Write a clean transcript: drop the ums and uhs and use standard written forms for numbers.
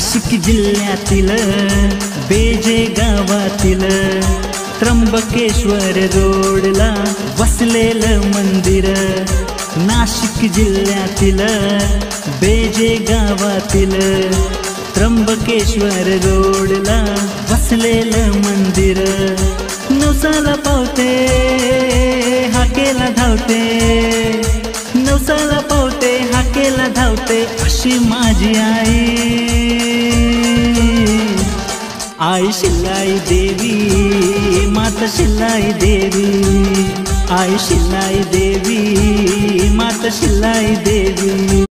नाशिक जिल्ह्यातील बेजे गावातील त्र्यंबकेश्वर रोडला वसलेलं मंदिर, नाशिक जिल्ह्यातील बेजे गावातील त्र्यंबकेश्वर रोडला वसलेलं मंदिर। नवसाला पावते हाकेला धावते, नवसाला पावते हाकेला धावते अशी माझी आई शिलाई देवी, माता शिलाई देवी, आई शिलाई देवी, माता शिलाई देवी।